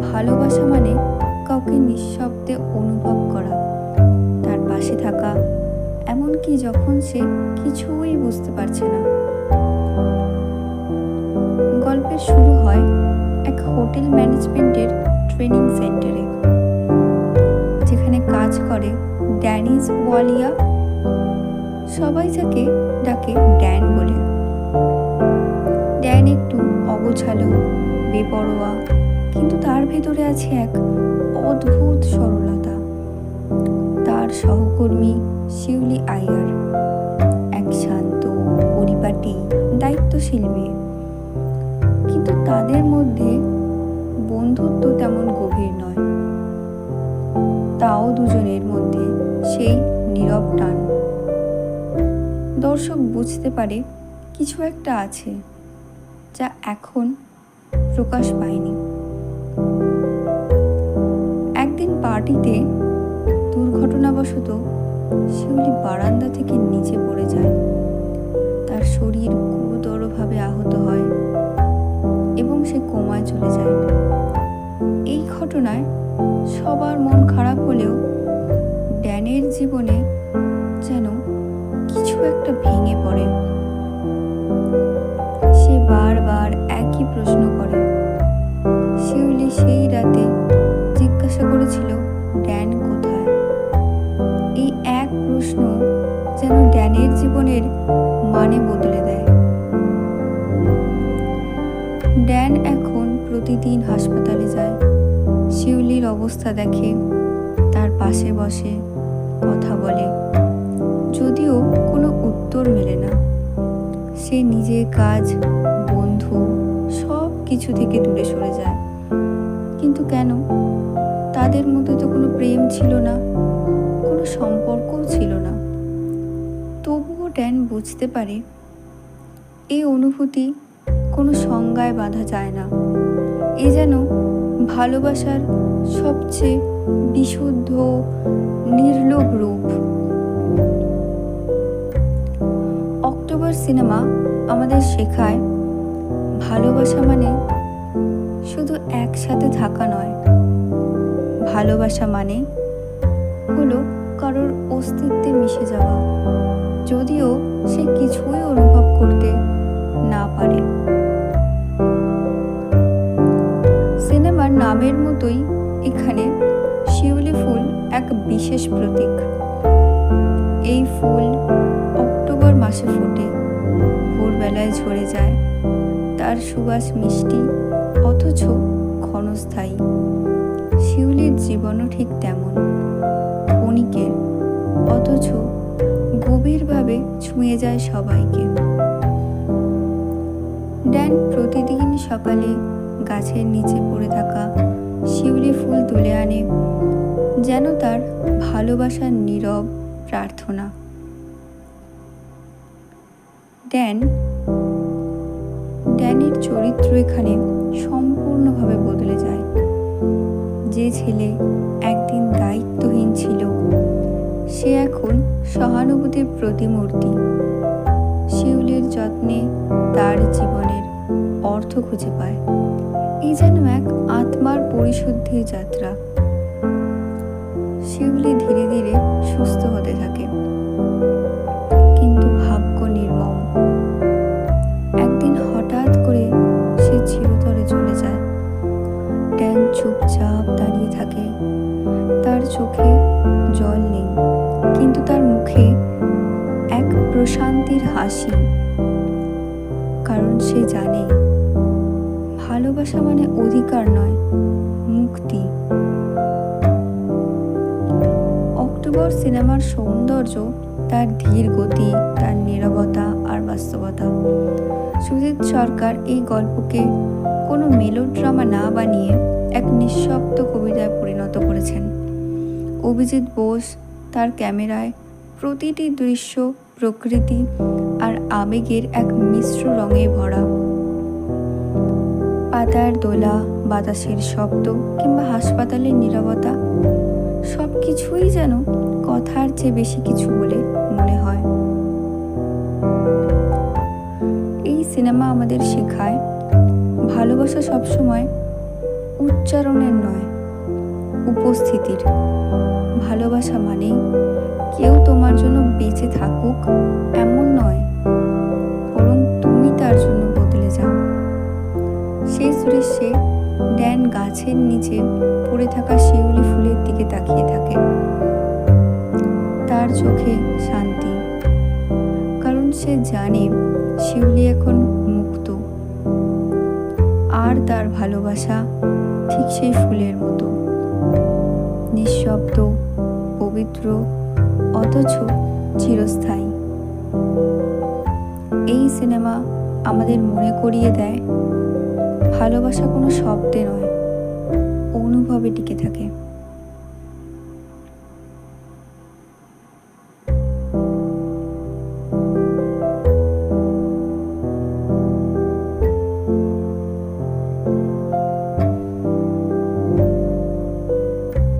ভালোবাসা মানে কাউকে নিঃশব্দে অনুভব করা, তার পাশে থাকা, এমনকি যখন সে কিছুই বুঝতে পারছে না। গল্পের শুরু হয় এক হোটেল ম্যানেজমেন্টের ট্রেনিং সেন্টারে, যেখানে কাজ করে ড্যানিস ওয়ালিয়া। সবাই যাকে ডাকে ড্যান বলে। ড্যান একটু অগোছালো, বেপরোয়া, কিন্তু তার ভেতরে আছে এক অদ্ভুত সরলতা। তার সহকর্মী শিউলি আয়ার এক শান্ত, পরিপাটি, দায়িত্বশীল মেয়ে, কিন্তু তাদের মধ্যে বন্ধুত্ব তেমন গভীর নয়। তাও দুজনের মধ্যে সেই নীরব টান। দর্শক বুঝতে পারে কিছু একটা আছে যা এখন প্রকাশ পায়নি। একদিন পার্টিতে দুর্ঘটনাবশত শিউলি বারান্দা থেকে নিচে পড়ে যায়। তার শরীর গুরুতরভাবে আহত হয় এবং সে কোমায় চলে যায়। এই ঘটনায় সবার মন খারাপ হলেও ড্যানের জীবনে যেন কিছু একটা ভেঙে পড়ে। সে বারবার একই প্রশ্ন করে। শিউলি সেই রাতে জিজ্ঞাসা করেছিল, ড্যান কোথায়? এই এক প্রশ্ন যেন ড্যানের জীবনের মানে বদলে দেয়। ড্যান এখন প্রতিদিন হাসপাতালে যায়, শিউলির অবস্থা দেখে, তার পাশে বসে কথা বলে, যদিও কোনো উত্তর মেলে না। সে নিজের কাজ, বন্ধু, সব কিছু থেকে দূরে সরে যায়। কিন্তু কেন? তাদের মধ্যে তো কোনো প্রেম ছিল না, কোনো সম্পর্কও ছিল না। তবুও ড্যান বুঝতে পারে এই অনুভূতি কোনো সংজ্ঞায় বাঁধা যায় না। এ যেন ভালোবাসার সবচেয়ে বিশুদ্ধ, নির্লোভ রূপ। অক্টোবর সিনেমা আমাদের শেখায় ভালোবাসা মানে শুধু একসাথে থাকা নয়। ভালোবাসা মানে হলো কারোর অস্তিত্বে মিশে যাওয়া, যদিও সে কিছুই অনুভব করতে না পারে। সিনেমার নামের মতোই এখানে শিউলি ফুল এক বিশেষ প্রতীক। এই ফুল অক্টোবর মাসে ফোটে, ভোরবেলায় ঝরে যায়। তার সুবাস মিষ্টি, অথচ ক্ষণস্থায়ী। শিউলির জীবনও ঠিক তেমন, ক্ষণিকের, অথচ গভীরভাবে ছুঁয়ে যায় সবাইকে। ড্যান প্রতিদিন সকালে গাছের নিচে পড়ে থাকা শিউলি ফুল তুলে আনে, যেন তার ভালোবাসার নীরব প্রার্থনা। ড্যানের চরিত্র এখানে সম্পূর্ণভাবে বদলে যায়। যে ছেলে একদিন দায়িত্বহীন ছিল, সে এখন সহানুভূতির প্রতিমূর্তি। শিউলির যত্নে তার জীবনের অর্থ খুঁজে পায়। এই যেন এক আত্মার পরিশুদ্ধির যাত্রা। শিউলি ধীরে ধীরে সুস্থ হতে থাকে, কিন্তু ভাগ্য নির্মম। একদিন হঠাৎ করে সে চিরতরে চলে যায়। ড্যান চুপচাপ দাঁড়িয়ে থাকে। তার চোখে জল নেই, কিন্তু তার মুখে এক প্রশান্তির হাসি। কারণ সে জানে ভালোবাসা মানে অধিকার নয়, মুক্তি। অক্টোবর সিনেমার সৌন্দর্য তার ধীর গতি, তার নীরবতা আর বাস্তবতা। সুজিত সরকার এই গল্পকে কোনো মেলোড্রামা না বানিয়ে এক নিঃশব্দ কবিতায় পরিণত করেছেন। অভিজিৎ বোস তার ক্যামেরায় প্রতিটি দৃশ্য প্রকৃতি আর আবেগের এক মিশ্র রঙে ভরা। পাতার দোলা, বাতাসের শব্দ কিংবা হাসপাতালের নীরবতা, সব কিছুই যেন কথার চেয়ে বেশি কিছু বলে মনে হয়। এই সিনেমা আমাদের শেখায় ভালোবাসা সবসময় উচ্চারণের নয়, উপস্থিতির। ভালোবাসা মানেই কেউ তোমার জন্য বেঁচে থাকুক এমন নয়, বরং তুমি তার জন্য বদলে যাও। শেষ দৃশ্যে ড্যান গাছের নিচে পড়ে থাকা শিউলি ফুলের দিকে তাকিয়ে থাকে। তার চোখে শান্তি, কারণ সে জানে শিউলি এখন মুক্ত। আর তার ভালোবাসা ঠিক সেই ফুলের মতো, নিঃশব্দ, পবিত্র, অথচ চিরস্থায়ী। এই সিনেমা আমাদের মনে করিয়ে দেয়, ভালোবাসা কোনো শব্দে নয়, অনুভবে টিকে থাকে।